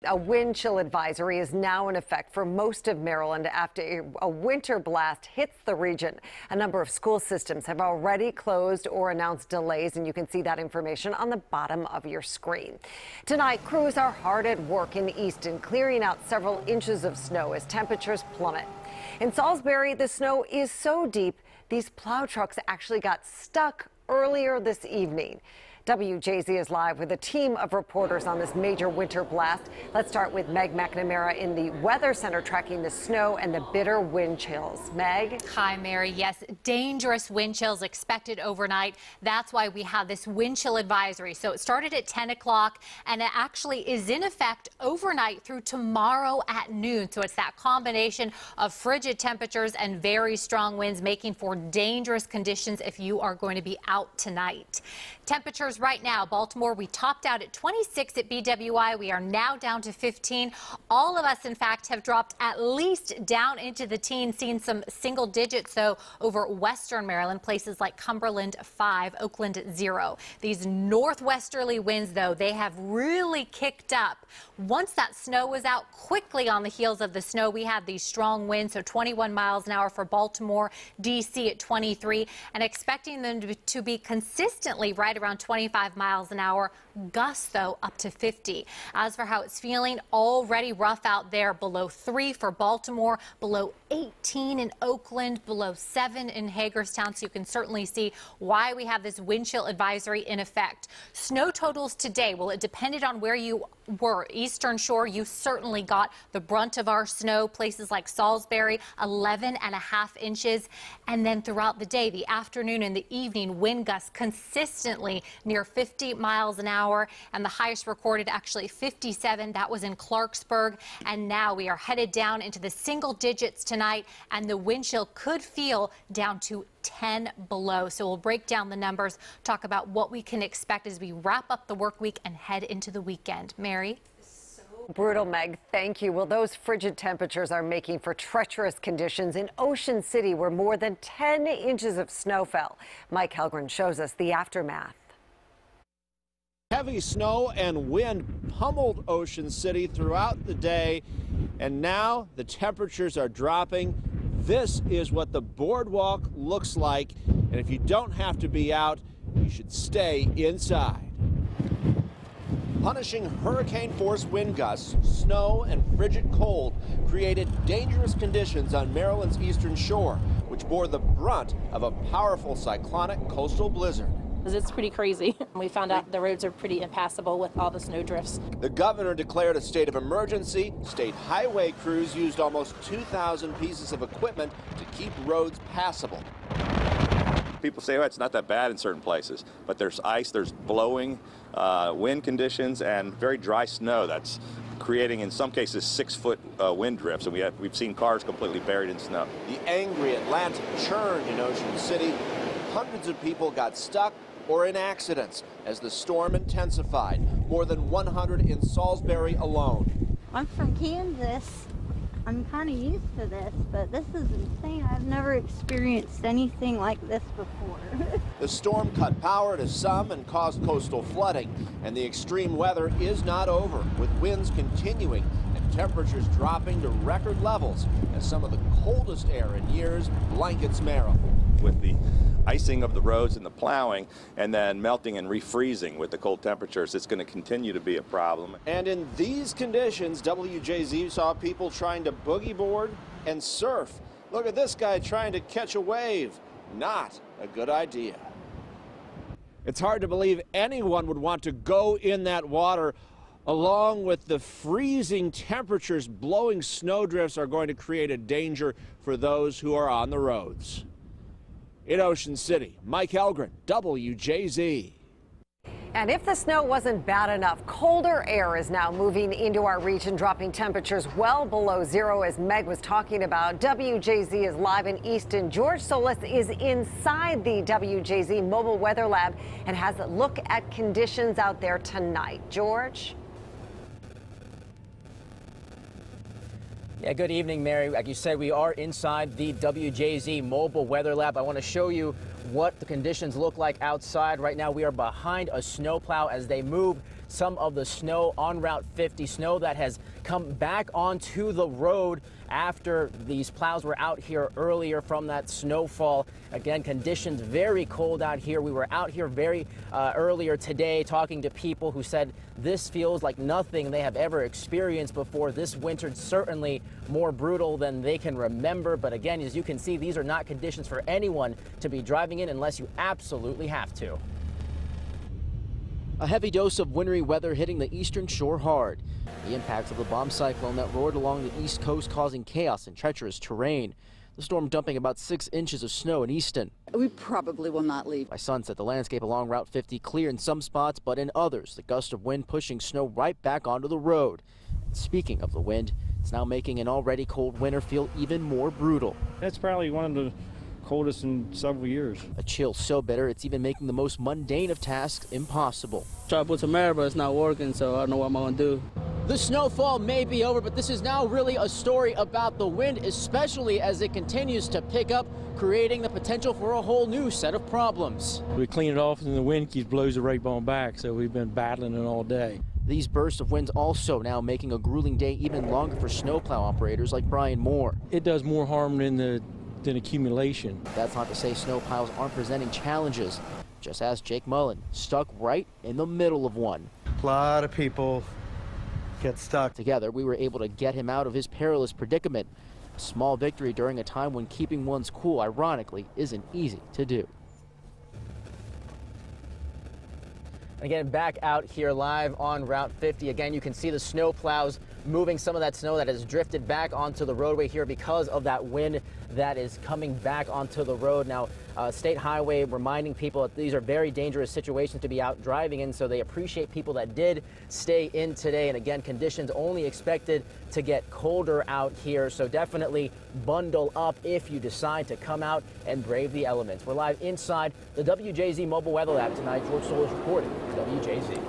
A wind chill advisory is now in effect for most of Maryland after a winter blast hits the region. A number of school systems have already closed or announced delays, and you can see that information on the bottom of your screen. Tonight, crews are hard at work in Easton, clearing out several inches of snow as temperatures plummet. In Salisbury, the snow is so deep, these plow trucks actually got stuck earlier this evening. WJZ is live with a team of reporters on this major winter blast. Let's start with Meg McNamara in the Weather Center tracking the snow and the bitter wind chills. Meg? Hi, Mary. Yes, dangerous wind chills expected overnight. That's why we have this wind chill advisory. So it started at 10 o'clock and it actually is in effect overnight through tomorrow at noon. So it's that combination of frigid temperatures and very strong winds making for dangerous conditions if you are going to be out tonight. Temperatures right now, Baltimore, we topped out at 26 at BWI. We are now down to 15. All of us, in fact, have dropped at least down into the teens, seen some single digits, though, over western Maryland, places like Cumberland 5, Oakland 0. These northwesterly winds, though, they have really kicked up. Once that snow was out, quickly on the heels of the snow, we have these strong winds, so 21 miles an hour for Baltimore, D.C. at 23, and expecting them to be consistently right around 25 miles an hour. Gusts, though, up to 50. As for how it's feeling, already rough out there, below 3 for Baltimore, below 18 in Oakland, below 7 in Hagerstown. So you can certainly see why we have this wind chill advisory in effect. Snow totals today, well, it depended on where you were. Eastern Shore, you certainly got the brunt of our snow. Places like Salisbury, 11.5 inches. And then throughout the day, the afternoon and the evening, wind gusts consistently near 50 miles an hour. And the highest recorded actually 57. That was in Clarksburg. And now we are headed down into the single digits tonight, and the wind chill could feel down to 10 below. So we'll break down the numbers, talk about what we can expect as we wrap up the work week and head into the weekend. Mary? Brutal, Meg. Thank you. Well, those frigid temperatures are making for treacherous conditions in Ocean City, where more than 10 inches of snow fell. Mike Helgren shows us the aftermath. Heavy snow and wind pummeled Ocean City throughout the day, and now the temperatures are dropping. This is what the boardwalk looks like, and if you don't have to be out, you should stay inside. Punishing hurricane-force wind gusts, snow, and frigid cold created dangerous conditions on Maryland's eastern shore, which bore the brunt of a powerful cyclonic coastal blizzard. It's pretty crazy. We found out the roads are pretty impassable with all the snow drifts. The governor declared a state of emergency. State highway crews used almost 2,000 pieces of equipment to keep roads passable. People say, oh, it's not that bad in certain places, but there's ice, there's blowing wind conditions, and very dry snow that's creating, in some cases, 6-foot wind drifts, and we've seen cars completely buried in snow. The angry Atlantic churned in Ocean City. Hundreds of people got stuck or in accidents as the storm intensified. More than 100 in Salisbury alone. I'm from Kansas. I'm kind of used to this, but this is insane. I've never experienced anything like this before. The storm cut power to some and caused coastal flooding, and the extreme weather is not over, with winds continuing and temperatures dropping to record levels as some of the coldest air in years blankets Maryland. With the icing of the roads and the plowing, and then melting and refreezing with the cold temperatures, it's going to continue to be a problem. And in these conditions, WJZ saw people trying to boogie board and surf. Look at this guy trying to catch a wave. Not a good idea. It's hard to believe anyone would want to go in that water. Along with the freezing temperatures, blowing snowdrifts are going to create a danger for those who are on the roads. In Ocean City, Mike Helgren, WJZ. And if the snow wasn't bad enough, colder air is now moving into our region, dropping temperatures well below zero, as Meg was talking about. WJZ is live in Easton. George Solis is inside the WJZ Mobile Weather Lab and has a look at conditions out there tonight. George? Yeah, good evening, Mary. Like you said, we are inside the WJZ Mobile Weather Lab. I want to show you what the conditions look like outside. Right now, we are behind a snowplow as they move some of the snow on Route 50, snow that has come back onto the road after these plows were out here earlier from that snowfall. Again, conditions very cold out here. We were out here very earlier today talking to people who said this feels like nothing they have ever experienced before. This winter certainly more brutal than they can remember. But again, as you can see, these are not conditions for anyone to be driving in unless you absolutely have to. A heavy dose of wintry weather hitting the eastern shore hard. The impacts of the bomb cyclone that roared along the east coast causing chaos and treacherous terrain. The storm dumping about 6 inches of snow in Easton. We probably will not leave. By sunset, the landscape along Route 50 clear in some spots, but in others, the gust of wind pushing snow right back onto the road. Speaking of the wind, it's now making an already cold winter feel even more brutal. That's probably one of the coldest in several years. A chill so bitter, it's even making the most mundane of tasks impossible. Try to put some air, but it's not working, so I don't know what I'm going to do. The snowfall may be over, but this is now really a story about the wind, especially as it continues to pick up, creating the potential for a whole new set of problems. We clean it off and the wind blows the right on back, so we've been battling it all day. These bursts of winds also now making a grueling day even longer for snowplow operators like Brian Moore. It does more harm than accumulation. That's not to say snowplows aren't presenting challenges. Just ask Jake Mullen, stuck right in the middle of one. A lot of people get stuck. Together, we were able to get him out of his perilous predicament. A small victory during a time when keeping one's cool, ironically, isn't easy to do. Again, back out here live on Route 50. Again, you can see the snow plows moving some of that snow that has drifted back onto the roadway here because of that wind that is coming back onto the road. Now, State Highway reminding people that these are very dangerous situations to be out driving in, so they appreciate people that did stay in today. And again, conditions only expected to get colder out here, so definitely bundle up if you decide to come out and brave the elements. We're live inside the WJZ Mobile Weather Lab tonight. George Solis reporting, WJZ.